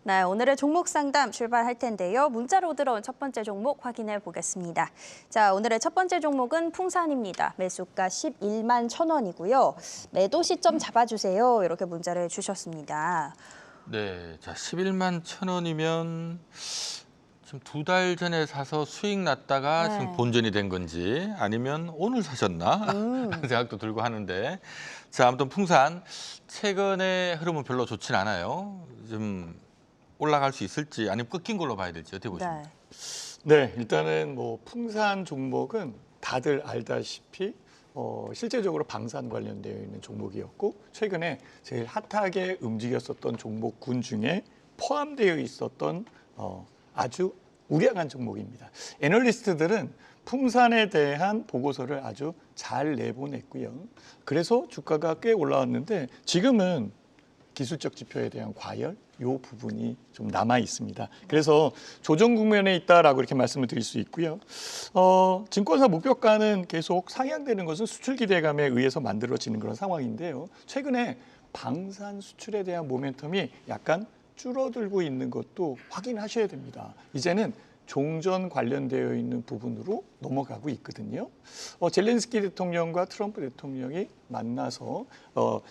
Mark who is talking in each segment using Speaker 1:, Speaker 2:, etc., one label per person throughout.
Speaker 1: 네, 오늘의 종목 상담 출발할 텐데요. 문자로 들어온 첫 번째 종목 확인해 보겠습니다. 자, 오늘의 첫 번째 종목은 풍산입니다. 매수가 11만 1,000원이고요. 매도 시점 잡아주세요. 이렇게 문자를 주셨습니다.
Speaker 2: 네, 자 11만 1,000원이면 지금 2달 전에 사서 수익 났다가 지금 본전이 된 건지 아니면 오늘 사셨나 라는 생각도 들고 하는데, 자 아무튼 풍산 최근에 흐름은 별로 좋진 않아요. 좀 올라갈 수 있을지 아니면 꺾인 걸로 봐야 될지 어떻게 보십니까?
Speaker 3: 네, 일단은 뭐 풍산 종목은 다들 알다시피 실제적으로 방산 관련되어 있는 종목이었고, 최근에 제일 핫하게 움직였었던 종목군 중에 포함되어 있었던 아주 우량한 종목입니다. 애널리스트들은 풍산에 대한 보고서를 아주 잘 내보냈고요. 그래서 주가가 꽤 올라왔는데 지금은 기술적 지표에 대한 과열, 이 부분이 좀 남아 있습니다. 그래서 조정 국면에 있다라고 이렇게 말씀을 드릴 수 있고요. 증권사 목표가는 계속 상향되는 것은 수출 기대감에 의해서 만들어지는 그런 상황인데요. 최근에 방산 수출에 대한 모멘텀이 약간 줄어들고 있는 것도 확인하셔야 됩니다. 이제는 종전 관련되어 있는 부분으로 넘어가고 있거든요. 젤렌스키 대통령과 트럼프 대통령이 만나서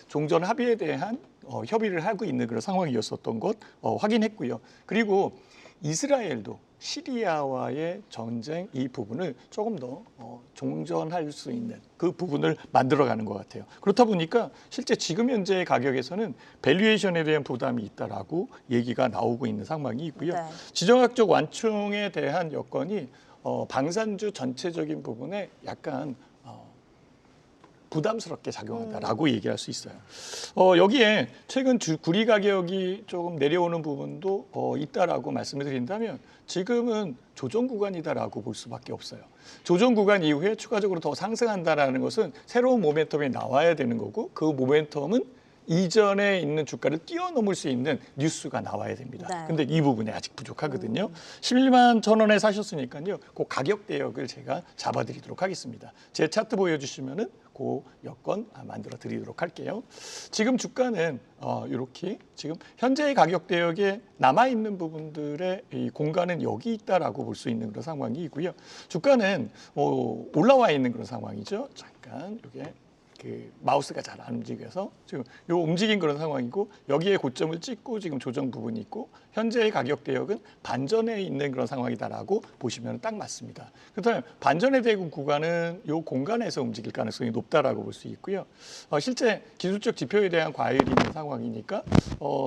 Speaker 3: 종전 합의에 대한 협의를 하고 있는 그런 상황이었었던 것 확인했고요. 그리고 이스라엘도 시리아와의 전쟁 이 부분을 조금 더 종전할 수 있는 그 부분을 만들어가는 것 같아요. 그렇다 보니까 실제 지금 현재의 가격에서는 밸류에이션에 대한 부담이 있다라고 얘기가 나오고 있는 상황이 있고요.
Speaker 1: 네.
Speaker 3: 지정학적 완충에 대한 여건이 방산주 전체적인 부분에 약간 부담스럽게 작용한다라고 얘기할 수 있어요. 여기에 최근 구리 가격이 조금 내려오는 부분도 있다라고 말씀을 드린다면 지금은 조정 구간이다라고 볼 수밖에 없어요. 조정 구간 이후에 추가적으로 더 상승한다라는 것은 새로운 모멘텀이 나와야 되는 거고, 그 모멘텀은 이전에 있는 주가를 뛰어넘을 수 있는 뉴스가 나와야 됩니다.
Speaker 1: 네.
Speaker 3: 근데 이 부분에 아직 부족하거든요. 11만 1,000원에 사셨으니까요. 그 가격 대역을 제가 잡아드리도록 하겠습니다. 제 차트 보여주시면은 그 여건 만들어 드리도록 할게요. 지금 주가는 이렇게 지금 현재의 가격 대역에 남아 있는 부분들의 이 공간은 여기 있다라고 볼 수 있는 그런 상황이고요. 주가는 올라와 있는 그런 상황이죠. 잠깐 이게 그 마우스가 잘 안 움직여서 지금 요 움직인 그런 상황이고, 여기에 고점을 찍고 지금 조정 부분이 있고, 현재의 가격 대역은 반전에 있는 그런 상황이다라고 보시면 딱 맞습니다. 그렇다면 반전의 대구 구간은 요 공간에서 움직일 가능성이 높다라고 볼 수 있고요. 실제 기술적 지표에 대한 과열이 있는 상황이니까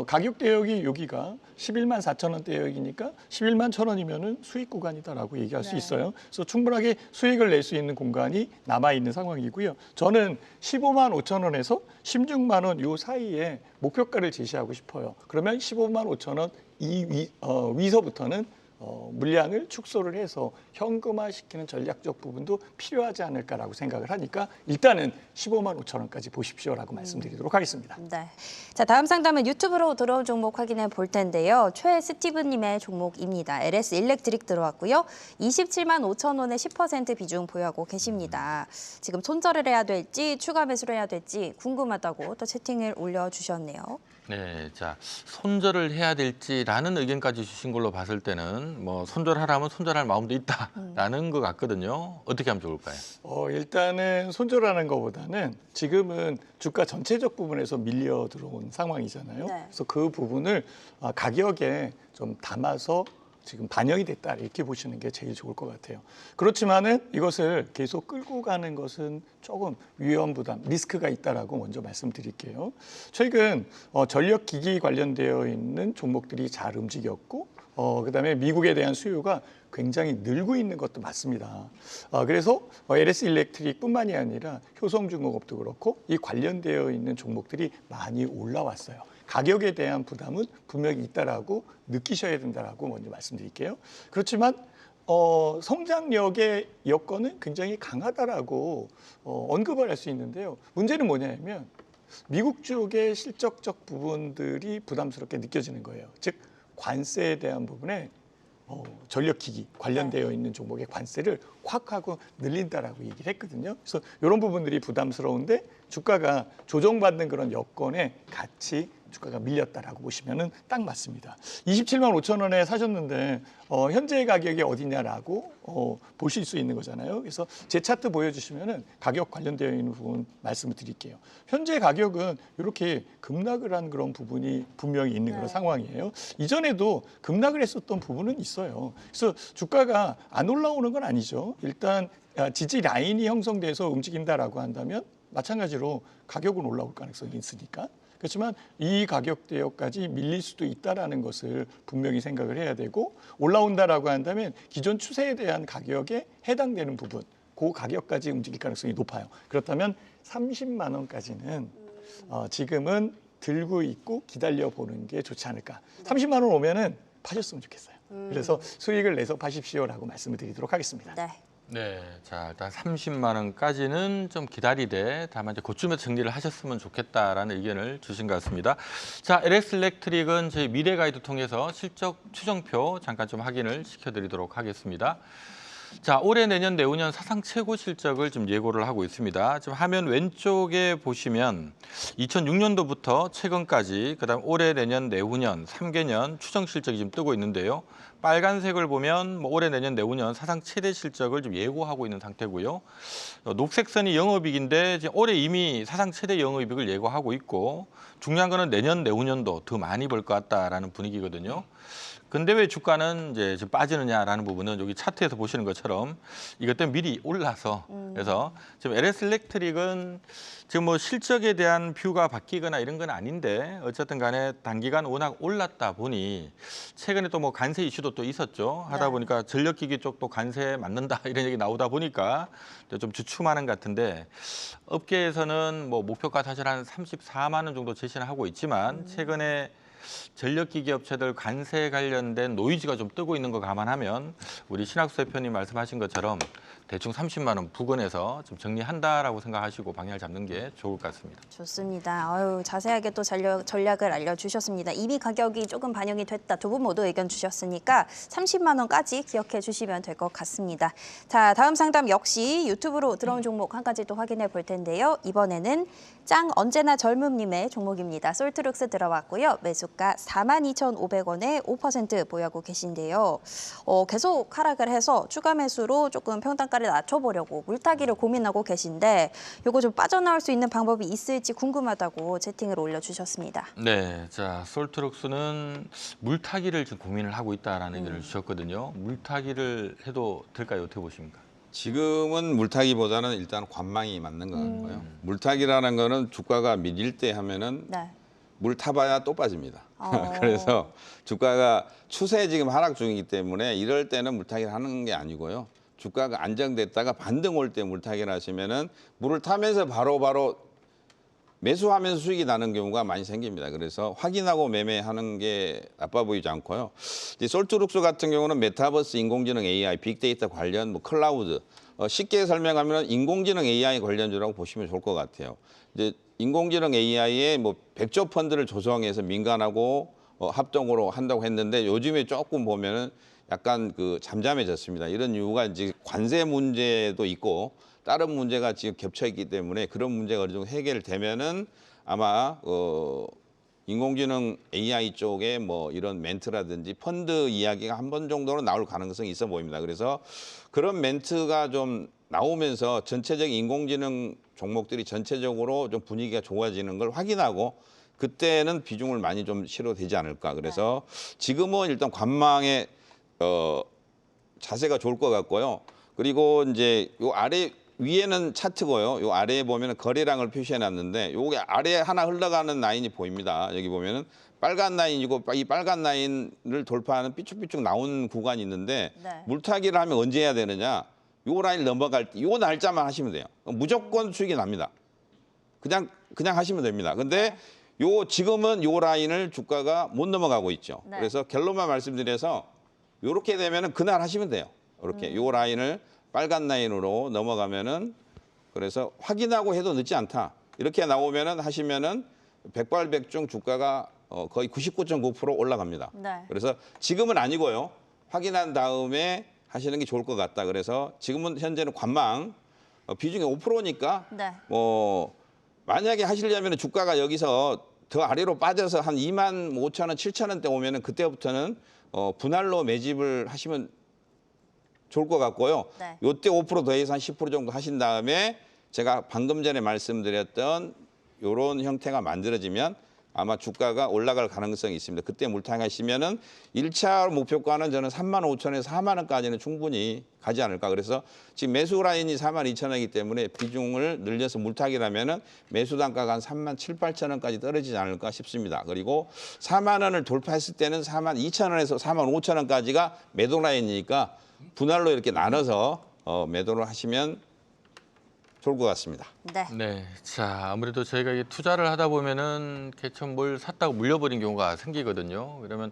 Speaker 3: 가격 대역이 여기가 11만 4천 원 대역이니까 11만 1,000원이면은 수익 구간이다라고 얘기할 수 있어요. 그래서 충분하게 수익을 낼 수 있는 공간이 남아 있는 상황이고요. 저는 15만 5천 원에서 16만 원 요 사이에 목표가를 제시하고 싶어요. 그러면 15만 5천 원 위서부터는 물량을 축소를 해서 현금화시키는 전략적 부분도 필요하지 않을까라고 생각을 하니까 일단은 15만 5천 원까지 보십시오라고 말씀드리도록 하겠습니다.
Speaker 1: 네. 자, 다음 상담은 유튜브로 들어온 종목 확인해 볼 텐데요. 최 스티브님의 종목입니다. LS 일렉트릭 들어왔고요. 27만 5천 원의 10% 비중 보유하고 계십니다. 지금 손절을 해야 될지 추가 매수를 해야 될지 궁금하다고 또 채팅을 올려주셨네요.
Speaker 2: 네, 자 손절을 해야 될지라는 의견까지 주신 걸로 봤을 때는 뭐 손절하라면 손절할 마음도 있다라는 것 같거든요. 어떻게 하면 좋을까요?
Speaker 3: 일단은 손절하는 것보다는 지금은 주가 전체적 부분에서 밀려 들어온 상황이잖아요.
Speaker 1: 네.
Speaker 3: 그래서 그 부분을 가격에 좀 담아서 지금 반영이 됐다 이렇게 보시는 게 제일 좋을 것 같아요. 그렇지만은 이것을 계속 끌고 가는 것은 조금 위험 부담, 리스크가 있다라고 먼저 말씀드릴게요. 최근 전력기기 관련되어 있는 종목들이 잘 움직였고, 그다음에 미국에 대한 수요가 굉장히 늘고 있는 것도 맞습니다. 그래서 LS 일렉트릭뿐만이 아니라 효성중공업도 그렇고 이 관련되어 있는 종목들이 많이 올라왔어요. 가격에 대한 부담은 분명히 있다라고 느끼셔야 된다라고 먼저 말씀드릴게요. 그렇지만 성장력의 여건은 굉장히 강하다라고 언급을 할 수 있는데요. 문제는 뭐냐면 미국 쪽의 실적적 부분들이 부담스럽게 느껴지는 거예요. 즉 관세에 대한 부분에 전력기기 관련되어 있는 종목의 관세를 확 하고 늘린다라고 얘기를 했거든요. 그래서 이런 부분들이 부담스러운데 주가가 조정받는 그런 여건에 같이 주가가 밀렸다라고 보시면은 딱 맞습니다. 27만 5천 원에 사셨는데 현재 가격이 어디냐라고 보실 수 있는 거잖아요. 그래서 제 차트 보여주시면은 가격 관련되어 있는 부분 말씀을 드릴게요. 현재 가격은 이렇게 급락을 한 그런 부분이 분명히 있는 그런 상황이에요. 이전에도 급락을 했었던 부분은 있어요. 그래서 주가가 안 올라오는 건 아니죠. 일단 지지 라인이 형성돼서 움직인다라고 한다면 마찬가지로 가격은 올라올 가능성이 있으니까. 그렇지만 이 가격대여까지 밀릴 수도 있다라는 것을 분명히 생각을 해야 되고 올라온다라고 한다면 기존 추세에 대한 가격에 해당되는 부분, 그 가격까지 움직일 가능성이 높아요. 그렇다면 30만 원까지는 지금은 들고 있고 기다려 보는 게 좋지 않을까. 30만 원 오면은 파셨으면 좋겠어요. 그래서 수익을 내서 파십시오라고 말씀을 드리도록 하겠습니다.
Speaker 1: 네.
Speaker 2: 네, 자 일단 30만 원까지는 좀 기다리되 다만 이제 그쯤에 정리를 하셨으면 좋겠다라는 의견을 주신 것 같습니다. 자, LS 일렉트릭은 저희 미래 가이드 통해서 실적 추정표 잠깐 좀 확인을 시켜드리도록 하겠습니다. 자, 올해 내년 내후년 사상 최고 실적을 지금 예고를 하고 있습니다. 지금 화면 왼쪽에 보시면 2006년도부터 최근까지 그다음 올해 내년 내후년 3개년 추정 실적이 지금 뜨고 있는데요. 빨간색을 보면 올해 내년 내후년 사상 최대 실적을 좀 예고하고 있는 상태고요. 녹색 선이 영업이익인데 지금 올해 이미 사상 최대 영업이익을 예고하고 있고 중요한 거는 내년 내후년도 더 많이 벌 것 같다라는 분위기거든요. 근데 왜 주가는 이제 좀 빠지느냐라는 부분은 여기 차트에서 보시는 것처럼 이것 때문에 미리 올라서 그래서 지금 LS 일렉트릭은 지금 뭐 실적에 대한 뷰가 바뀌거나 이런 건 아닌데 어쨌든 간에 단기간 워낙 올랐다 보니 최근에 또 뭐 관세 이슈도 또 있었죠. 하다 보니까 전력기기 쪽도 관세 맞는다 이런 얘기 나오다 보니까 좀 주춤하는 것 같은데 업계에서는 뭐 목표가 사실 한 34만 원 정도 제시를 하고 있지만 최근에 전력기기 업체들 관세 관련된 노이즈가 좀 뜨고 있는 거 감안하면 우리 신학수 대표님 말씀하신 것처럼 대충 30만 원 부근에서 좀 정리한다라고 생각하시고 방향을 잡는 게 좋을 것 같습니다.
Speaker 1: 좋습니다. 자세하게 또 전략을 알려주셨습니다. 이미 가격이 조금 반영이 됐다. 두 분 모두 의견 주셨으니까 30만 원까지 기억해 주시면 될 것 같습니다. 자, 다음 상담 역시 유튜브로 들어온 종목 한 가지 또 확인해 볼 텐데요. 이번에는 짱 언제나 젊음님의 종목입니다. 솔트룩스 들어왔고요. 매수가 42,500원에 5% 보유하고 계신데요. 계속 하락을 해서 추가 매수로 조금 평단가를 낮춰보려고 물타기를 고민하고 계신데 이거 좀 빠져나올 수 있는 방법이 있을지 궁금하다고 채팅을 올려주셨습니다.
Speaker 2: 네, 자 솔트룩스는 물타기를 지금 고민을 하고 있다라는 의견을 주셨거든요. 물타기를 해도 될까요? 어떻게 보십니까?
Speaker 4: 지금은 물타기보다는 일단 관망이 맞는 것 같고요. 물타기라는 거는 주가가 밀릴 때 하면은
Speaker 1: 네.
Speaker 4: 물 타봐야 또 빠집니다. 그래서 주가가 추세 지금 하락 중이기 때문에 이럴 때는 물타기를 하는 게 아니고요. 주가가 안정됐다가 반등 올 때 물타기를 하시면은 물을 타면서 바로바로 매수하면서 수익이 나는 경우가 많이 생깁니다. 그래서 확인하고 매매하는 게 나빠 보이지 않고요. 이제 솔트룩스 같은 경우는 메타버스, 인공지능 AI, 빅데이터 관련, 뭐 클라우드 쉽게 설명하면 인공지능 AI 관련주라고 보시면 좋을 것 같아요. 이제 인공지능 AI에 뭐 100조 펀드를 조성해서 민간하고 합동으로 한다고 했는데 요즘에 조금 보면은 약간 그 잠잠해졌습니다. 이런 이유가 이제 관세 문제도 있고 다른 문제가 지금 겹쳐 있기 때문에 그런 문제가 어느 정도 해결되면은 아마 인공지능 AI 쪽에 뭐 이런 멘트라든지 펀드 이야기가 한 번 정도는 나올 가능성이 있어 보입니다. 그래서 그런 멘트가 좀 나오면서 전체적인 인공지능 종목들이 전체적으로 좀 분위기가 좋아지는 걸 확인하고 그때는 비중을 많이 좀 실어도 되지 않을까. 그래서 지금은 일단 관망의 자세가 좋을 것 같고요. 그리고 이제 요 아래 위에는 차트고요. 요 아래에 보면은 거래량을 표시해 놨는데 요게 아래에 하나 흘러가는 라인이 보입니다. 여기 보면은 빨간 라인이고 이 빨간 라인을 돌파하는 삐쭉삐쭉 나온 구간이 있는데
Speaker 1: 네.
Speaker 4: 물타기를 하면 언제 해야 되느냐? 요 라인 넘어갈 때 요 날짜만 하시면 돼요. 무조건 수익이 납니다. 그냥 하시면 됩니다. 근데 요 지금은 요 라인을 주가가 못 넘어가고 있죠.
Speaker 1: 네.
Speaker 4: 그래서 결론만 말씀드려서 요렇게 되면은 그날 하시면 돼요. 이렇게 요 라인을 빨간 라인으로 넘어가면은 그래서 확인하고 해도 늦지 않다. 이렇게 나오면은 하시면은 백발백중 주가가 거의 99.9% 올라갑니다.
Speaker 1: 네.
Speaker 4: 그래서 지금은 아니고요. 확인한 다음에 하시는 게 좋을 것 같다. 그래서 지금은 현재는 관망 비중이 5%니까
Speaker 1: 네.
Speaker 4: 만약에 하시려면 주가가 여기서 더 아래로 빠져서 한 2만 5천 원, 7천 원대 오면은 그때부터는 분할로 매집을 하시면 좋을 것 같고요.
Speaker 1: 네.
Speaker 4: 요때 5% 더해서 한 10% 정도 하신 다음에 제가 방금 전에 말씀드렸던 요런 형태가 만들어지면 아마 주가가 올라갈 가능성이 있습니다. 그때 물타기하시면은 1차 목표가는 저는 3만 5천에서 4만 원까지는 충분히 가지 않을까. 그래서 지금 매수 라인이 4만 2천 원이기 때문에 비중을 늘려서 물타기라면은 매수 단가가 한 3만 7, 8천 원까지 떨어지지 않을까 싶습니다. 그리고 4만 원을 돌파했을 때는 4만 2천 원에서 4만 5천 원까지가 매도 라인이니까 분할로 이렇게 나눠서 매도를 하시면 좋을 것 같습니다.
Speaker 1: 네.
Speaker 2: 네, 자 아무래도 저희가 이게 투자를 하다 보면은 개천 뭘 샀다고 물려버린 경우가 생기거든요. 그러면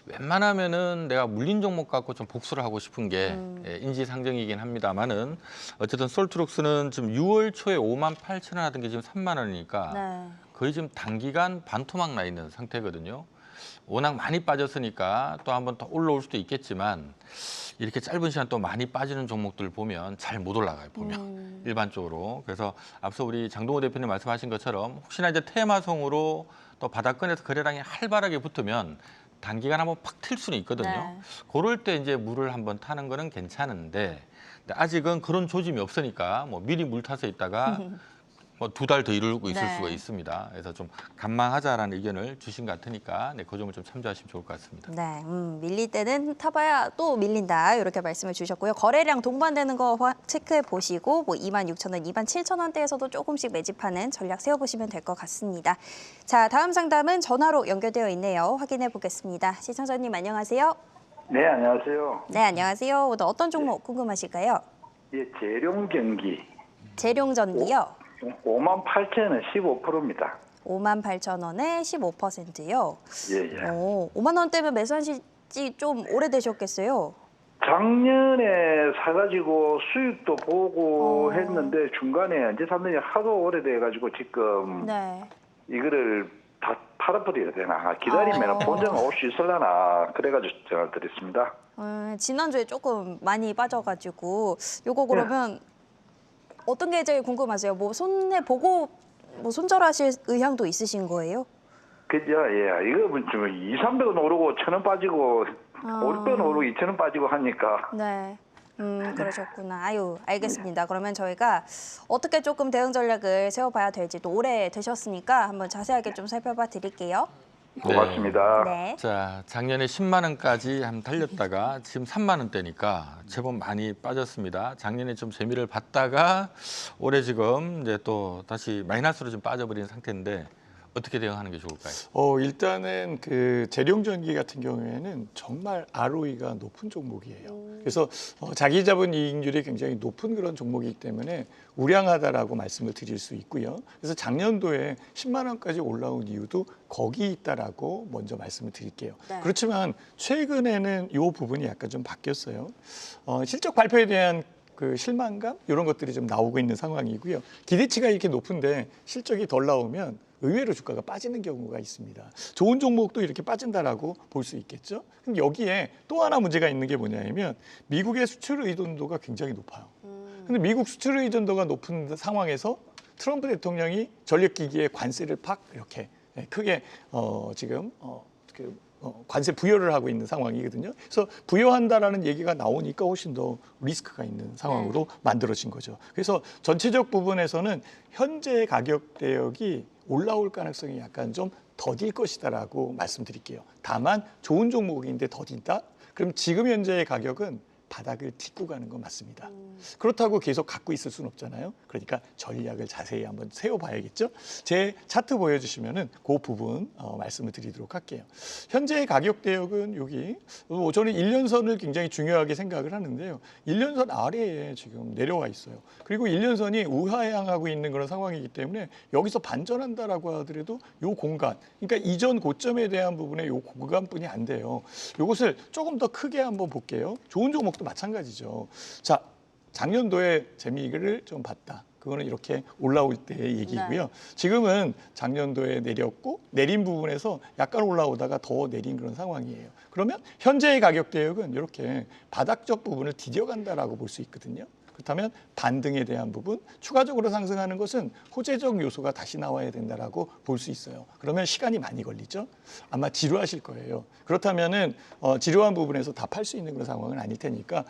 Speaker 2: 웬만하면은 내가 물린 종목 갖고 좀 복수를 하고 싶은 게 인지상정이긴 합니다만은 어쨌든 솔트룩스는 지금 6월 초에 5만 8천 원 하던 게 지금 3만 원이니까
Speaker 1: 네.
Speaker 2: 거의 지금 단기간 반토막 나 있는 상태거든요. 워낙 많이 빠졌으니까 또 한번 더 올라올 수도 있겠지만 이렇게 짧은 시간 또 많이 빠지는 종목들 보면 잘 못 올라가요, 보면 일반적으로. 그래서 앞서 우리 장동호 대표님 말씀하신 것처럼 혹시나 이제 테마성으로 또 바닥권에서 거래량이 활발하게 붙으면 단기간 한번 팍 튈 수는 있거든요.
Speaker 1: 네.
Speaker 2: 그럴 때 이제 물을 한번 타는 거는 괜찮은데 근데 아직은 그런 조짐이 없으니까 뭐 미리 물 타서 있다가 뭐 2달 더 이루고 있을
Speaker 1: 네.
Speaker 2: 수가 있습니다. 그래서 좀 간망하자라는 의견을 주신 것 같으니까 네, 그 점을 좀 참조하시면 좋을 것 같습니다.
Speaker 1: 네, 밀릴 때는 타봐야 또 밀린다 이렇게 말씀을 주셨고요. 거래량 동반되는 거 체크해 보시고 뭐 2만 6천 원, 2만 7천 원대에서도 조금씩 매집하는 전략 세워보시면 될 것 같습니다. 자, 다음 상담은 전화로 연결되어 있네요. 확인해 보겠습니다. 시청자님 안녕하세요.
Speaker 5: 네, 안녕하세요.
Speaker 1: 네, 안녕하세요. 오늘 어떤 종목 궁금하실까요?
Speaker 5: 예, 재룡 경기
Speaker 1: 재룡전기요.
Speaker 5: 58,000원 15%입니다.
Speaker 1: 5만 8천 원에 15%요.
Speaker 5: 예, 예.
Speaker 1: 5만 원대면 매수하신 지 좀 오래되셨겠어요?
Speaker 5: 작년에 사가지고 수익도 보고 했는데 중간에 언제 샀느냐 하도 오래돼가지고 지금
Speaker 1: 네.
Speaker 5: 이거를 다 팔아버려야 되나 기다리면 본전 올 수 있을라나 그래가지고 전화 드렸습니다.
Speaker 1: 지난주에 조금 많이 빠져가지고 요거 그러면 어떤 게 제일 궁금하세요? 뭐 손해 보고 뭐 손절하실 의향도 있으신 거예요?
Speaker 5: 그죠? 예, 이거 좀 2, 300원 오르고 1,000원 빠지고 500원 오르고 2,000원 빠지고 하니까
Speaker 1: 네. 그러셨구나. 아유, 알겠습니다. 그러면 저희가 어떻게 조금 대응 전략을 세워봐야 될지 또 오래 되셨으니까 한번 자세하게 좀 살펴봐 드릴게요.
Speaker 5: 고맙습니다.
Speaker 1: 네.
Speaker 2: 자, 작년에 10만 원까지 한 달렸다가 지금 3만 원대니까 제법 많이 빠졌습니다. 작년에 좀 재미를 봤다가 올해 지금 이제 또 다시 마이너스로 좀 빠져버린 상태인데 어떻게 대응하는 게 좋을까요?
Speaker 3: 일단은 그 재룡전기 같은 경우에는 정말 ROE가 높은 종목이에요. 그래서 자기 자본 이익률이 굉장히 높은 그런 종목이기 때문에 우량하다라고 말씀을 드릴 수 있고요. 그래서 작년도에 10만 원까지 올라온 이유도 거기 있다라고 먼저 말씀을 드릴게요.
Speaker 1: 네.
Speaker 3: 그렇지만 최근에는 이 부분이 약간 좀 바뀌었어요. 실적 발표에 대한 그 실망감 이런 것들이 좀 나오고 있는 상황이고요. 기대치가 이렇게 높은데 실적이 덜 나오면 의외로 주가가 빠지는 경우가 있습니다. 좋은 종목도 이렇게 빠진다라고 볼 수 있겠죠. 그럼 여기에 또 하나 문제가 있는 게 뭐냐면 미국의 수출 의존도가 굉장히 높아요. 근데 미국 수출 의존도가 높은 상황에서 트럼프 대통령이 전력기기에 관세를 팍 이렇게 크게 지금 관세 부여를 하고 있는 상황이거든요. 그래서 부여한다라는 얘기가 나오니까 훨씬 더 리스크가 있는 상황으로 만들어진 거죠. 그래서 전체적 부분에서는 현재 가격 대역이 올라올 가능성이 약간 좀 더딜 것이다라고 말씀드릴게요. 다만 좋은 종목인데 더딘다? 그럼 지금 현재의 가격은 바닥을 딛고 가는 건 맞습니다. 그렇다고 계속 갖고 있을 수는 없잖아요. 그러니까 전략을 자세히 한번 세워봐야겠죠. 제 차트 보여주시면은 그 부분 말씀을 드리도록 할게요. 현재의 가격 대역은 여기 저는 1년선을 굉장히 중요하게 생각을 하는데요. 1년선 아래에 지금 내려와 있어요. 그리고 1년선이 우하향하고 있는 그런 상황이기 때문에 여기서 반전한다라고 하더라도 요 공간, 그러니까 이전 고점에 대한 부분에 요 공간뿐이 안 돼요. 요것을 조금 더 크게 한번 볼게요. 좋은 종목도 마찬가지죠. 자, 작년도에 재미를 좀 봤다. 그거는 이렇게 올라올 때의 얘기고요. 지금은 작년도에 내렸고 내린 부분에서 약간 올라오다가 더 내린 그런 상황이에요. 그러면 현재의 가격 대역은 이렇게 바닥적 부분을 디뎌간다라고 볼 수 있거든요. 그렇다면 반등에 대한 부분, 추가적으로 상승하는 것은 호재적 요소가 다시 나와야 된다라고 볼 수 있어요. 그러면 시간이 많이 걸리죠. 아마 지루하실 거예요. 그렇다면은 지루한 부분에서 다 팔 수 있는 그런 상황은 아닐 테니까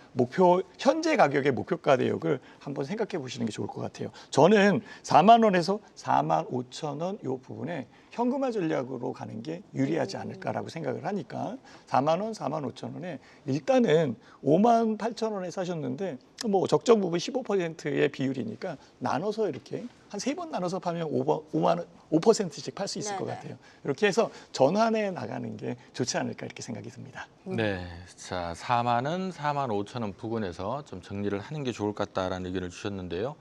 Speaker 3: 현재 가격의 목표가 대역을 한번 생각해 보시는 게 좋을 것 같아요. 저는 4만 원에서 4만 5천 원 이 부분에 현금화 전략으로 가는 게 유리하지 않을까라고 생각을 하니까 4만 원, 4만 5천 원에 일단은 5만 8천 원에 사셨는데 뭐 적정 부분 15%의 비율이니까 나눠서 이렇게 한 3번 나눠서 팔면 5%씩 팔 수 있을 것 같아요. 이렇게 해서 전환해 나가는 게 좋지 않을까 이렇게 생각이 듭니다.
Speaker 2: 네, 자 4만 원, 4만 5천 원 부근에서 좀 정리를 하는 게 좋을 것 같다라는 의견을 주셨는데요.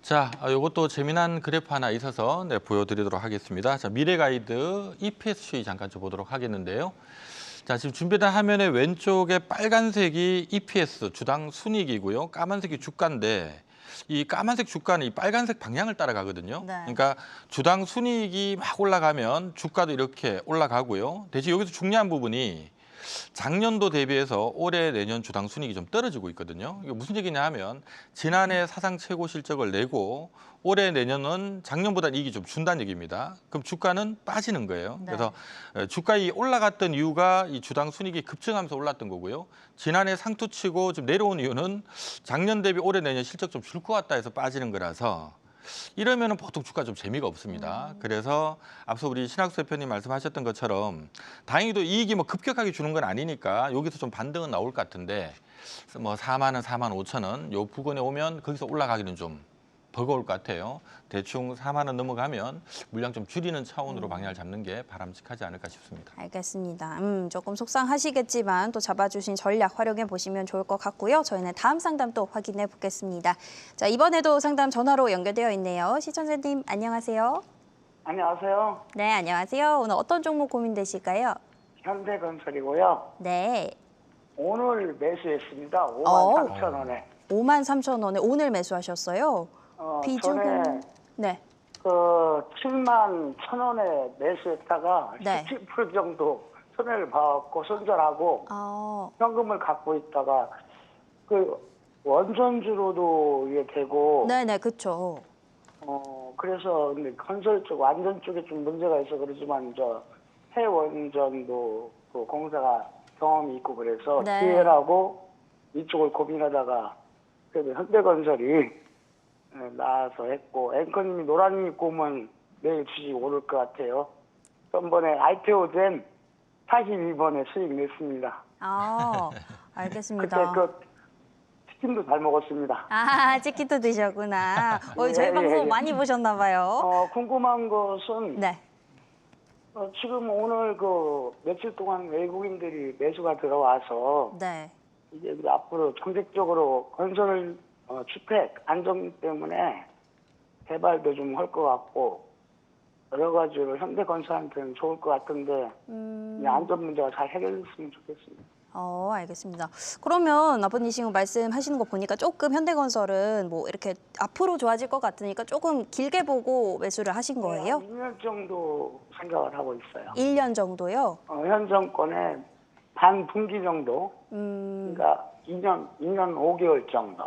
Speaker 2: 자, 이것도 재미난 그래프 하나 있어서 보여드리도록 하겠습니다. 자, 미래 가이드 EPS 추이 잠깐 좀 보도록 하겠는데요. 자, 지금 준비된 화면의 왼쪽에 빨간색이 EPS 주당 순이익이고요. 까만색이 주가인데 이 까만색 주가는 이 빨간색 방향을 따라가거든요.
Speaker 1: 네.
Speaker 2: 그러니까 주당 순이익이 막 올라가면 주가도 이렇게 올라가고요. 대신 여기서 중요한 부분이 작년도 대비해서 올해 내년 주당 순이익이 좀 떨어지고 있거든요. 이게 무슨 얘기냐 하면 지난해 사상 최고 실적을 내고 올해 내년은 작년보다 이익이 좀 준다는 얘기입니다. 그럼 주가는 빠지는 거예요.
Speaker 1: 네.
Speaker 2: 그래서 주가이 올라갔던 이유가 이 주당 순이익이 급증하면서 올랐던 거고요. 지난해 상투치고 좀 내려온 이유는 작년 대비 올해 내년 실적 좀 줄 것 같다 해서 빠지는 거라서 이러면은 보통 주가 좀 재미가 없습니다. 그래서 앞서 우리 신학수 대표님 말씀하셨던 것처럼 다행히도 이익이 뭐 급격하게 주는 건 아니니까 여기서 좀 반등은 나올 것 같은데 뭐 4만 원, 4만 5천 원 요 부근에 오면 거기서 올라가기는 좀 버거울 것 같아요. 대충 4만 원 넘어가면 물량 좀 줄이는 차원으로 방향을 잡는 게 바람직하지 않을까 싶습니다.
Speaker 1: 알겠습니다. 조금 속상하시겠지만 또 잡아주신 전략 활용해 보시면 좋을 것 같고요. 저희는 다음 상담 또 확인해 보겠습니다. 자, 이번에도 상담 전화로 연결되어 있네요. 시청자님 안녕하세요.
Speaker 6: 안녕하세요.
Speaker 1: 네, 안녕하세요. 오늘 어떤 종목 고민되실까요?
Speaker 6: 현대건설이고요.
Speaker 1: 네,
Speaker 6: 오늘 매수했습니다. 5만
Speaker 1: 어.
Speaker 6: 3천 원에.
Speaker 1: 5만 3천 원에 오늘 매수하셨어요.
Speaker 6: 전에
Speaker 1: 비중은 네,
Speaker 6: 그 7만 1천 원에 매수했다가
Speaker 1: 네.
Speaker 6: 17% 정도 손해를 봐갖고 손절하고 현금을 갖고 있다가 그 원전주로도 이게 되고
Speaker 1: 네네, 그렇죠.
Speaker 6: 그래서 근데 건설 쪽 완전 쪽에 좀 문제가 있어 그러지만 저 해원전도 그 공사가 경험이 있고 그래서
Speaker 1: 네.
Speaker 6: 기회라고 이쪽을 고민하다가 그래도 현대건설이 나와서 했고 앵커님이 노란이 입고 오면 내일 주식 오를 것 같아요. 전번에 IPO젠 42번에 수익 냈습니다.
Speaker 1: 알겠습니다.
Speaker 6: 그때 그 치킨도 잘 먹었습니다.
Speaker 1: 치킨도 드셨구나. 저희
Speaker 6: 예,
Speaker 1: 방송
Speaker 6: 예.
Speaker 1: 많이 보셨나 봐요.
Speaker 6: 궁금한 것은
Speaker 1: 네.
Speaker 6: 지금 오늘 그 며칠 동안 외국인들이 매수가 들어와서
Speaker 1: 네.
Speaker 6: 이제 앞으로 정책적으로 건설 주택 안정 때문에 개발도 좀 할 것 같고 여러 가지로 현대건설한테는 좋을 것 같은데 이 안전 문제가 잘 해결됐으면 좋겠습니다.
Speaker 1: 알겠습니다. 그러면 아버님 지금 말씀하시는 거 보니까 조금 현대건설은 뭐 이렇게 앞으로 좋아질 것 같으니까 조금 길게 보고 매수를 하신 거예요?
Speaker 6: 2년 정도 생각을 하고 있어요.
Speaker 1: 1년 정도요?
Speaker 6: 현 정권의 반분기 정도, 그러니까 2년 5개월 정도.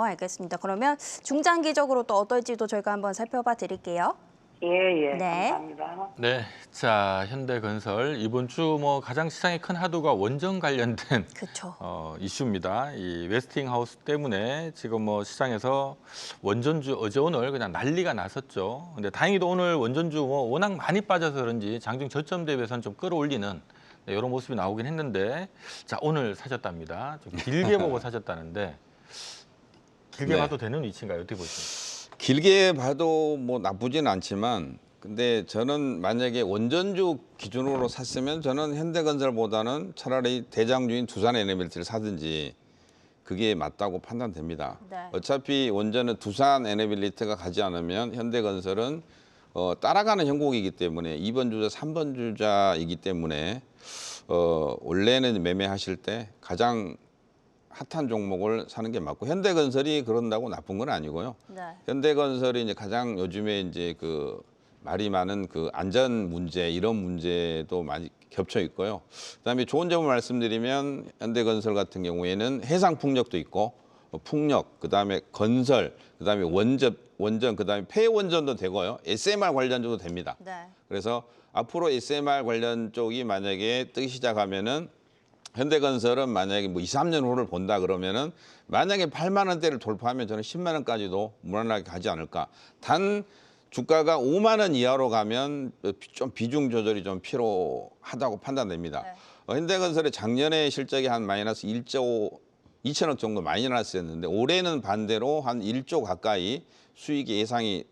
Speaker 1: 알겠습니다. 그러면 중장기적으로 또 어떨지도 저희가 한번 살펴봐 드릴게요.
Speaker 6: 예,
Speaker 1: 네.
Speaker 6: 감사합니다.
Speaker 2: 네, 자 현대건설 이번 주 뭐 가장 시장의 큰 하도가 원전 관련된
Speaker 1: 그렇죠.
Speaker 2: 이슈입니다. 이 웨스팅하우스 때문에 지금 뭐 시장에서 원전주 어제 오늘 그냥 난리가 났었죠. 근데 다행히도 오늘 원전주 뭐 워낙 많이 빠져서 그런지 장중 저점 대비해서는 좀 끌어올리는 이런 모습이 나오긴 했는데 자 오늘 사셨답니다. 좀 길게 보고 사셨다는데 길게
Speaker 4: 네.
Speaker 2: 봐도 되는 위치인가요? 어떻게 보십니까?
Speaker 4: 길게 봐도 뭐 나쁘진 않지만 근데 저는 만약에 원전주 기준으로 샀으면 저는 현대건설보다는 차라리 대장주인 두산에너빌리티를 사든지 그게 맞다고 판단됩니다.
Speaker 1: 네.
Speaker 4: 어차피 원전은 두산에너빌리티가 가지 않으면 현대건설은 따라가는 형국이기 때문에 2번 주자, 3번 주자이기 때문에 원래는 매매하실 때 가장 핫한 종목을 사는 게 맞고 현대건설이 그런다고 나쁜 건 아니고요.
Speaker 1: 네.
Speaker 4: 현대건설이 이제 가장 요즘에 이제 그 말이 많은 그 안전 문제 이런 문제도 많이 겹쳐 있고요. 그다음에 좋은 점을 말씀드리면 현대건설 같은 경우에는 해상 풍력도 있고 풍력, 그다음에 건설, 그다음에 원전, 그다음에 폐원전도 되고요. SMR 관련주도 됩니다.
Speaker 1: 네.
Speaker 4: 그래서 앞으로 SMR 관련 쪽이 만약에 뜨기 시작하면은 현대건설은 만약에 뭐 2, 3년 후를 본다 그러면은 만약에 8만 원대를 돌파하면 저는 10만 원까지도 무난하게 가지 않을까. 단 주가가 5만 원 이하로 가면 좀 비중 조절이 좀 필요하다고 판단됩니다.
Speaker 1: 네.
Speaker 4: 현대건설의 작년에 실적이 한 마이너스 1조 2천억 정도 마이너스였는데 올해는 반대로 한 1조 가까이 수익이 예상이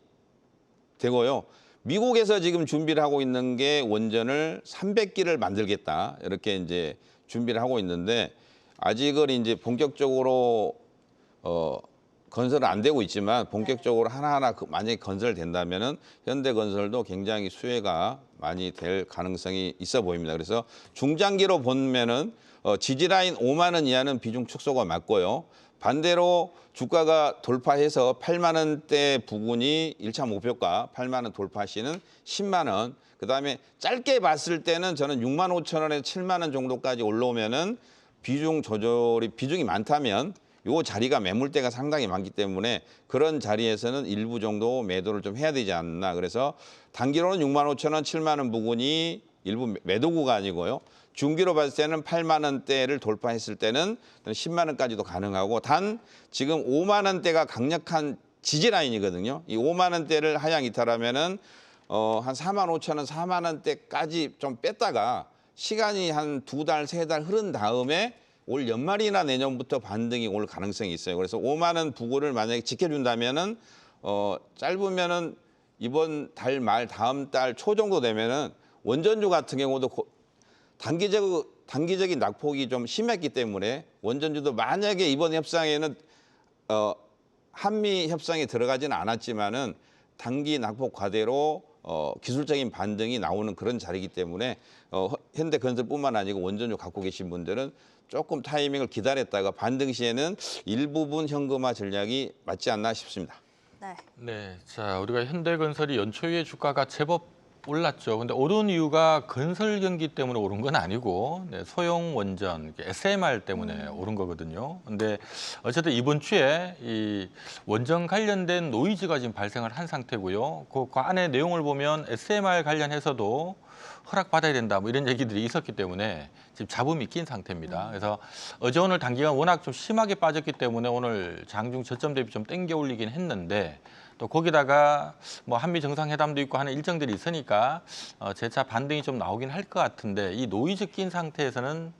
Speaker 4: 되고요. 미국에서 지금 준비를 하고 있는 게 원전을 300기를 만들겠다 이렇게 이제 준비를 하고 있는데 아직은 이제 본격적으로 건설은 안 되고 있지만 본격적으로 하나하나 만약에 건설된다면은 현대건설도 굉장히 수혜가 많이 될 가능성이 있어 보입니다. 그래서 중장기로 보면은 지지라인 5만 원 이하는 비중 축소가 맞고요. 반대로 주가가 돌파해서 8만 원대 부근이 1차 목표가 8만 원 돌파시는 10만 원. 그다음에 짧게 봤을 때는 저는 6만 5천 원에서 7만 원 정도까지 올라오면은 비중이 많다면 요 자리가 매물대가 상당히 많기 때문에 그런 자리에서는 일부 정도 매도를 좀 해야 되지 않나. 그래서 단기로는 6만 5천 원, 7만 원 부근이 일부 매도 구간이고요. 중기로 봤을 때는 8만 원대를 돌파했을 때는 10만 원까지도 가능하고 단 지금 5만 원대가 강력한 지지 라인이거든요. 이 5만 원대를 하향 이탈하면은 한 4만 5천 원, 4만 원대까지 좀 뺐다가 시간이 한 2달, 3달 흐른 다음에 올 연말이나 내년부터 반등이 올 가능성이 있어요. 그래서 5만 원 부근을 만약에 지켜준다면은 짧으면은 이번 달 말 다음 달 초 정도 되면은 원전주 같은 경우도 단기적인 낙폭이 좀 심했기 때문에 원전주도 만약에 이번 협상에는 한미 협상에 들어가지는 않았지만은 단기 낙폭 과대로 기술적인 반등이 나오는 그런 자리이기 때문에 현대건설뿐만 아니고 원전주 갖고 계신 분들은 조금 타이밍을 기다렸다가 반등 시에는 일부분 현금화 전략이 맞지 않나 싶습니다.
Speaker 1: 네.
Speaker 2: 네, 자 우리가 현대건설이 연초에 주가가 제법 올랐죠. 근데 오른 이유가 건설 경기 때문에 오른 건 아니고 소형 원전, SMR 때문에 오른 거거든요. 근데 어쨌든 이번 주에 이 원전 관련된 노이즈가 지금 발생을 한 상태고요. 그 안에 내용을 보면 SMR 관련해서도 허락받아야 된다 뭐 이런 얘기들이 있었기 때문에 지금 잡음이 낀 상태입니다. 그래서 어제 오늘 단기가 워낙 좀 심하게 빠졌기 때문에 오늘 장중 저점 대비 좀 땡겨 올리긴 했는데 또 거기다가 뭐 한미 정상회담도 있고 하는 일정들이 있으니까 재차 반등이 좀 나오긴 할 것 같은데 이 노이즈 낀 상태에서는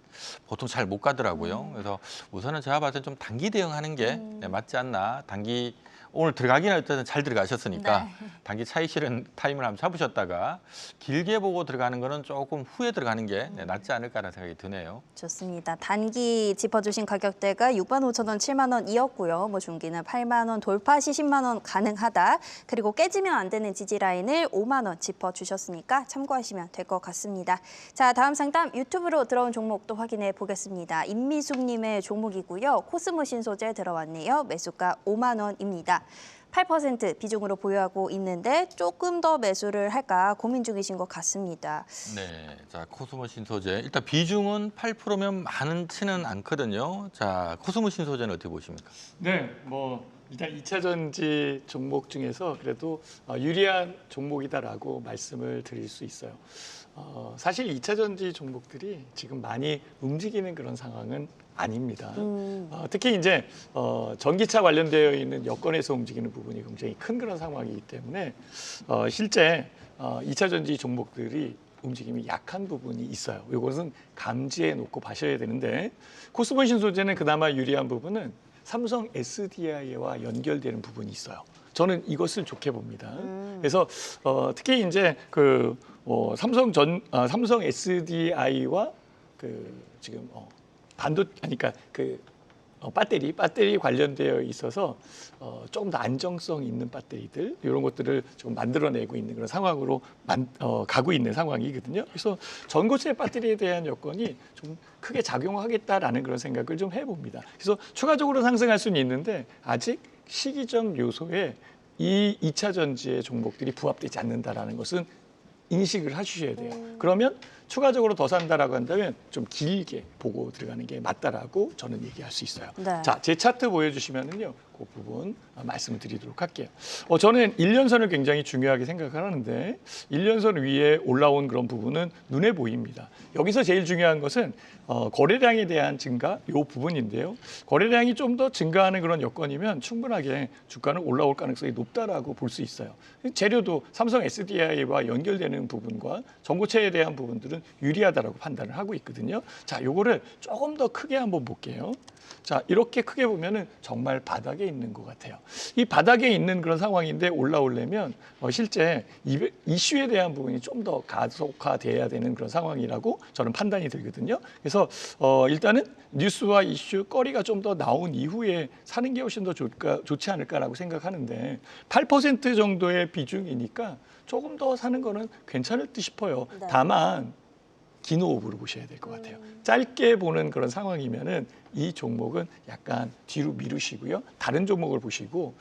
Speaker 2: 보통 잘 못 가더라고요. 그래서 우선은 제가 봤을 때 좀 단기 대응하는 게 맞지 않나. 단기 오늘 들어가기는 어쨌든 잘 들어가셨으니까
Speaker 1: 네.
Speaker 2: 단기 차익 실현 타임을 한번 잡으셨다가 길게 보고 들어가는 거는 조금 후에 들어가는 게 낫지 않을까라는 생각이 드네요.
Speaker 1: 좋습니다. 단기 짚어주신 가격대가 6만 5천 원, 7만 원이었고요. 뭐 중기는 8만 원 돌파 시 10만 원 가능하다. 그리고 깨지면 안 되는 지지 라인을 5만 원 짚어주셨으니까 참고하시면 될 것 같습니다. 자, 다음 상담 유튜브로 들어온 종목도 확인해 보겠습니다. 임미숙님의 종목이고요. 코스모 신소재 들어왔네요. 매수가 5만 원입니다. 8% 비중으로 보유하고 있는데 조금 더 매수를 할까 고민 중이신 것 같습니다.
Speaker 2: 네, 자 코스모 신소재 일단 비중은 8%면 많지는 않거든요. 자 코스모 신소재는 어떻게 보십니까?
Speaker 3: 네, 뭐 일단 2차 전지 종목 중에서 그래도 유리한 종목이다라고 말씀을 드릴 수 있어요. 사실 2차 전지 종목들이 지금 많이 움직이는 그런 상황은 아닙니다. 특히 이제 전기차 관련되어 있는 여건에서 움직이는 부분이 굉장히 큰 그런 상황이기 때문에 실제 2차 전지 종목들이 움직임이 약한 부분이 있어요. 이것은 감지해 놓고 봐셔야 되는데 코스모 신소재는 그나마 유리한 부분은 삼성 SDI와 연결되는 부분이 있어요. 저는 이것을 좋게 봅니다. 그래서 특히 이제 삼성 SDI와 지금 그러니까 배터리 관련되어 있어서 조금 더 안정성 있는 배터리들 이런 것들을 좀 만들어내고 있는 그런 상황으로 가고 있는 상황이거든요. 그래서 전고체 배터리에 대한 여건이 좀 크게 작용하겠다라는 그런 생각을 좀 해봅니다. 그래서 추가적으로 상승할 수는 있는데 아직 시기적 요소에 이 2차 전지의 종목들이 부합되지 않는다라는 것은 인식을 하셔야 돼요. 그러면 추가적으로 더 산다라고 한다면 좀 길게 보고 들어가는 게 맞다라고 저는 얘기할 수 있어요.
Speaker 1: 네.
Speaker 3: 자, 제 차트 보여주시면은요, 그 부분 말씀을 드리도록 할게요. 저는 1년선을 굉장히 중요하게 생각을 하는데 1년선 위에 올라온 그런 부분은 눈에 보입니다. 여기서 제일 중요한 것은 거래량에 대한 증가 이 부분인데요. 거래량이 좀 더 증가하는 그런 여건이면 충분하게 주가는 올라올 가능성이 높다라고 볼 수 있어요. 재료도 삼성 SDI와 연결되는 부분과 전고체에 대한 부분들은 유리하다라고 판단을 하고 있거든요. 자, 요거를 조금 더 크게 한번 볼게요. 자, 이렇게 크게 보면은 정말 바닥에 있는 것 같아요. 이 바닥에 있는 그런 상황인데 올라오려면 실제 이슈에 대한 부분이 좀 더 가속화돼야 되는 그런 상황이라고 저는 판단이 들거든요. 그래서 일단은 뉴스와 이슈 거리가 좀 더 나온 이후에 사는 게 훨씬 더 좋지 않을까라고 생각하는데 8% 정도의 비중이니까 조금 더 사는 거는 괜찮을 듯 싶어요.
Speaker 1: 네.
Speaker 3: 다만 긴 호흡으로 보셔야 될 것 같아요. 짧게 보는 그런 상황이면은 이 종목은 약간 뒤로 미루시고요. 다른 종목을 보시고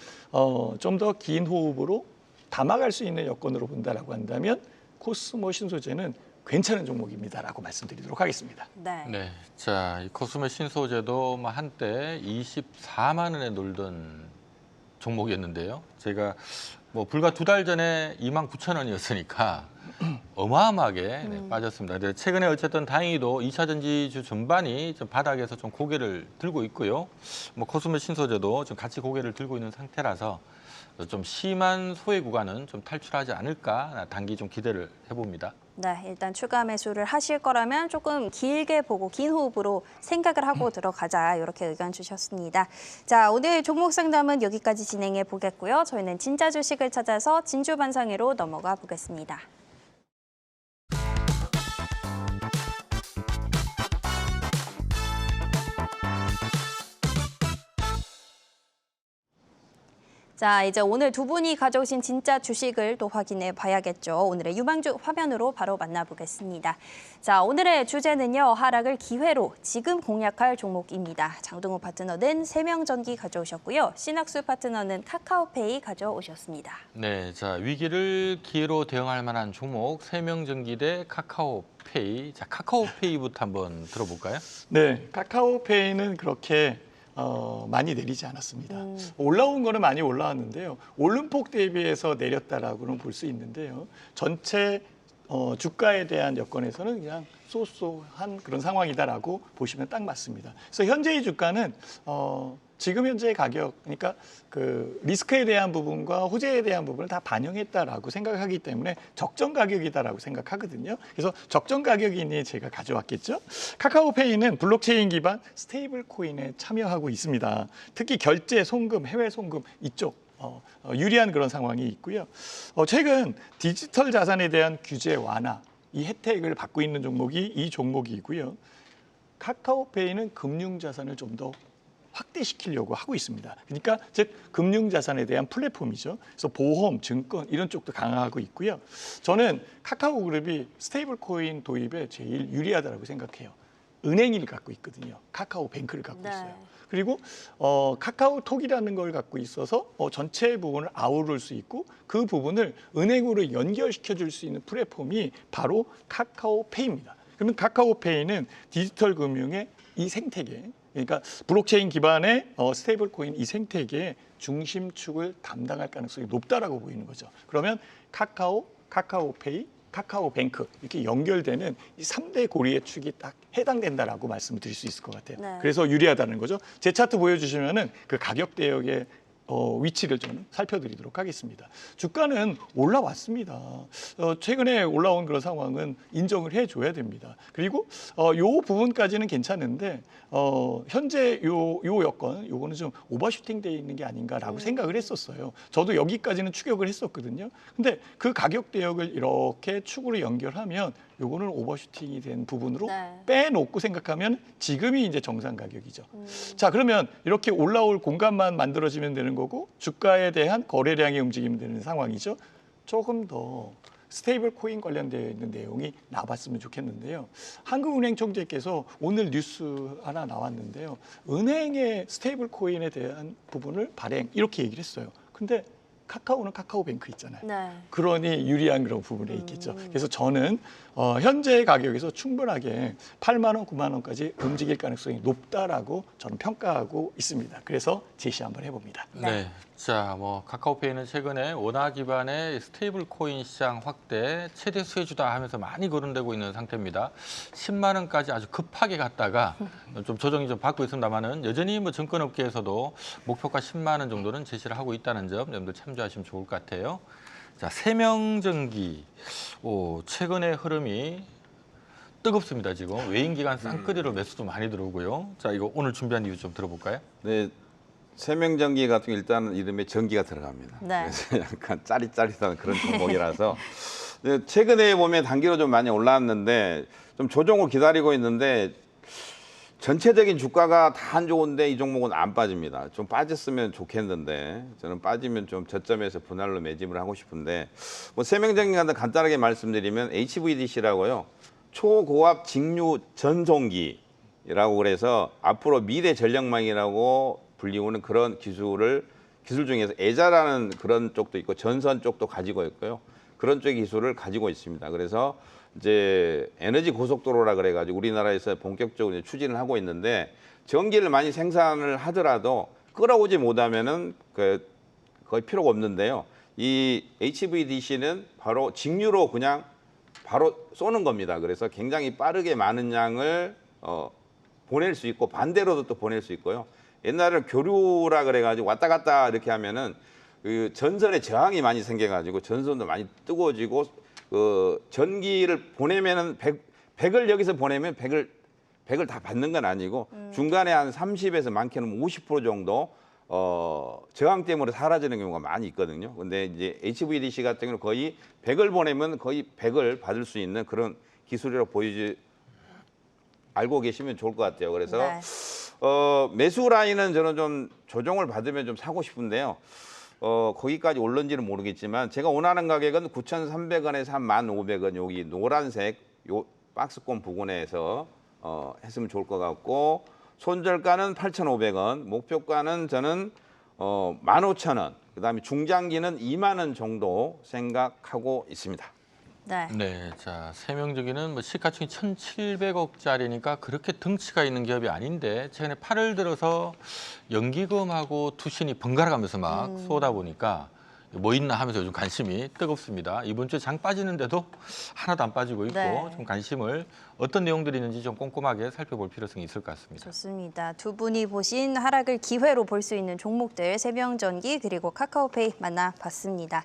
Speaker 3: 좀 더 긴 호흡으로 담아갈 수 있는 여건으로 본다라고 한다면 코스모 신소재는 괜찮은 종목입니다라고 말씀드리도록 하겠습니다.
Speaker 1: 네.
Speaker 2: 네, 자, 이 코스메 신소재도 뭐 한때 24만 원에 놀던 종목이었는데요. 제가 뭐 불과 2달 전에 29,000원이었으니까 어마어마하게 빠졌습니다. 근데 최근에 어쨌든 다행히도 2차 전지주 전반이 좀 바닥에서 좀 고개를 들고 있고요. 뭐 코스메 신소재도 좀 같이 고개를 들고 있는 상태라서 좀 심한 소외 구간은 좀 탈출하지 않을까 단기 좀 기대를 해봅니다.
Speaker 1: 네, 일단 추가 매수를 하실 거라면 조금 길게 보고 긴 호흡으로 생각을 하고 들어가자 이렇게 의견 주셨습니다. 자, 오늘 종목 상담은 여기까지 진행해 보겠고요. 저희는 진짜 주식을 찾아서 진주 반상회로 넘어가 보겠습니다. 자, 이제 오늘 두 분이 가져오신 진짜 주식을 또 확인해 봐야겠죠. 오늘의 유망주 화면으로 바로 만나보겠습니다. 자, 오늘의 주제는요. 하락을 기회로 지금 공략할 종목입니다. 장동우 파트너는 세명전기 가져오셨고요. 신학수 파트너는 카카오페이 가져오셨습니다.
Speaker 2: 네, 자, 위기를 기회로 대응할 만한 종목 세명전기 대 카카오페이. 자, 카카오페이부터 한번 들어볼까요?
Speaker 3: 네, 카카오페이는 그렇게 많이 내리지 않았습니다. 올라온 거는 많이 올라왔는데요. 오름폭 대비해서 내렸다라고는 볼 수 있는데요. 전체 주가에 대한 여건에서는 그냥 쏘쏘한 그런 상황이다라고 보시면 딱 맞습니다. 그래서 현재의 주가는 지금 현재의 가격, 그러니까 그 리스크에 대한 부분과 호재에 대한 부분을 다 반영했다라고 생각하기 때문에 적정 가격이다라고 생각하거든요. 그래서 적정 가격이니 제가 가져왔겠죠. 카카오페이는 블록체인 기반 스테이블 코인에 참여하고 있습니다. 특히 결제, 송금, 해외 송금 이쪽 유리한 그런 상황이 있고요. 최근 디지털 자산에 대한 규제 완화, 이 혜택을 받고 있는 종목이 이 종목이고요. 카카오페이는 금융 자산을 좀 더 확대시키려고 하고 있습니다. 그러니까 즉 금융 자산에 대한 플랫폼이죠. 그래서 보험, 증권 이런 쪽도 강화하고 있고요. 저는 카카오 그룹이 스테이블 코인 도입에 제일 유리하다고 생각해요. 은행을 갖고 있거든요. 카카오 뱅크를 갖고
Speaker 1: 네.
Speaker 3: 있어요. 그리고 카카오톡이라는 걸 갖고 있어서 전체 부분을 아우를 수 있고 그 부분을 은행으로 연결시켜 줄 수 있는 플랫폼이 바로 카카오페이입니다. 그러면 카카오페이는 디지털 금융의 이 생태계, 그러니까 블록체인 기반의 스테이블 코인 이 생태계의 중심축을 담당할 가능성이 높다라고 보이는 거죠. 그러면 카카오페이, 카카오뱅크 이렇게 연결되는 이 3대 고리의 축이 딱 해당된다라고 말씀을 드릴 수 있을 것 같아요.
Speaker 1: 네.
Speaker 3: 그래서 유리하다는 거죠. 제 차트 보여주시면은 그 가격 대역의 위치를 좀 살펴드리도록 하겠습니다. 주가는 올라왔습니다. 최근에 올라온 그런 상황은 인정을 해줘야 됩니다. 그리고 요 부분까지는 괜찮은데 현재 요 여건, 요거는 좀 오버슈팅 돼 있는 게 아닌가라고 생각을 했었어요. 저도 여기까지는 추격을 했었거든요. 근데 그 가격 대역을 이렇게 축으로 연결하면 요거는 오버슈팅이 된 부분으로
Speaker 1: 네.
Speaker 3: 빼놓고 생각하면 지금이 이제 정상 가격이죠. 자, 그러면 이렇게 올라올 공간만 만들어지면 되는 거고 주가에 대한 거래량이 움직이면 되는 상황이죠. 조금 더 스테이블 코인 관련되어 있는 내용이 나왔으면 좋겠는데요. 한국은행 총재께서 오늘 뉴스 하나 나왔는데요. 은행의 스테이블 코인에 대한 부분을 발행 이렇게 얘기를 했어요. 근데 카카오는 카카오뱅크 있잖아요.
Speaker 1: 네.
Speaker 3: 그러니 유리한 그런 부분에 있겠죠. 그래서 저는 현재 가격에서 충분하게 8만 원, 9만 원까지 움직일 가능성이 높다라고 저는 평가하고 있습니다. 그래서 제시 한번 해봅니다.
Speaker 2: 네. 자, 뭐 카카오페이는 최근에 원화 기반의 스테이블 코인 시장 확대 최대 수혜주다 하면서 많이 거론되고 있는 상태입니다. 10만 원까지 아주 급하게 갔다가 좀 조정이 좀 받고 있습니다만은 여전히 뭐 증권업계에서도 목표가 10만 원 정도는 제시를 하고 있다는 점 여러분들 참조하시면 좋을 것 같아요. 자, 세명전기 최근의 흐름이 뜨겁습니다. 지금 외인 기관 쌍끌이로 매수도 많이 들어오고요. 자, 이거 오늘 준비한 이유 좀 들어볼까요?
Speaker 4: 네, 세명전기 같은 경우 일단은 이름에 전기가 들어갑니다.
Speaker 1: 네.
Speaker 4: 그래서 약간 짜릿짜릿한 그런 종목이라서 최근에 보면 단기로 좀 많이 올라왔는데 좀 조정을 기다리고 있는데 전체적인 주가가 다 안 좋은데 이 종목은 안 빠집니다. 좀 빠졌으면 좋겠는데 저는 빠지면 좀 저점에서 분할로 매집을 하고 싶은데 뭐 세명전기 같은 간단하게 말씀드리면 HVDC라고요. 초고압 직류 전송기라고 그래서 앞으로 미래 전력망이라고 불리우는 그런 기술 중에서 애자라는 그런 쪽도 있고 전선 쪽도 가지고 있고요. 그런 쪽의 기술을 가지고 있습니다. 그래서 이제 에너지 고속도로라 그래가지고 우리나라에서 본격적으로 이제 추진을 하고 있는데 전기를 많이 생산을 하더라도 끌어오지 못하면은 거의 필요가 없는데요. 이 HVDC는 바로 직류로 그냥 바로 쏘는 겁니다. 그래서 굉장히 빠르게 많은 양을 보낼 수 있고 반대로도 또 보낼 수 있고요. 옛날에 교류라 그래가지고 왔다 갔다 이렇게 하면은 그 전선에 저항이 많이 생겨가지고 전선도 많이 뜨거워지고 그 전기를 보내면은 100을 여기서 보내면 100을 다 받는 건 아니고 중간에 한 30에서 많게는 50% 정도 저항 때문에 사라지는 경우가 많이 있거든요. 근데 이제 HVDC 같은 경우는 거의 100을 보내면 거의 100을 받을 수 있는 그런 기술이라고 알고 계시면 좋을 것 같아요. 그래서
Speaker 1: 네.
Speaker 4: 매수 라인은 저는 좀 조정을 받으면 좀 사고 싶은데요. 거기까지 올른지는 모르겠지만 제가 원하는 가격은 9,300원에서 한 1,500원 여기 노란색 요 박스권 부근에서 했으면 좋을 것 같고 손절가는 8,500원, 목표가는 저는 15,000원, 그다음에 중장기는 2만 원 정도 생각하고 있습니다.
Speaker 1: 네.
Speaker 2: 네, 자, 세명전기는 뭐 시가총이 1,700억짜리니까 그렇게 덩치가 있는 기업이 아닌데 최근에 8월 들어서 연기금하고 투신이 번갈아 가면서 막 쏘다 보니까 뭐 있나 하면서 요즘 관심이 뜨겁습니다. 이번 주에 장 빠지는데도 하나도 안 빠지고 있고
Speaker 1: 네.
Speaker 2: 좀 관심을 어떤 내용들이 있는지 좀 꼼꼼하게 살펴볼 필요성이 있을 것 같습니다.
Speaker 1: 좋습니다. 두 분이 보신 하락을 기회로 볼 수 있는 종목들 세명전기 그리고 카카오페이 만나봤습니다.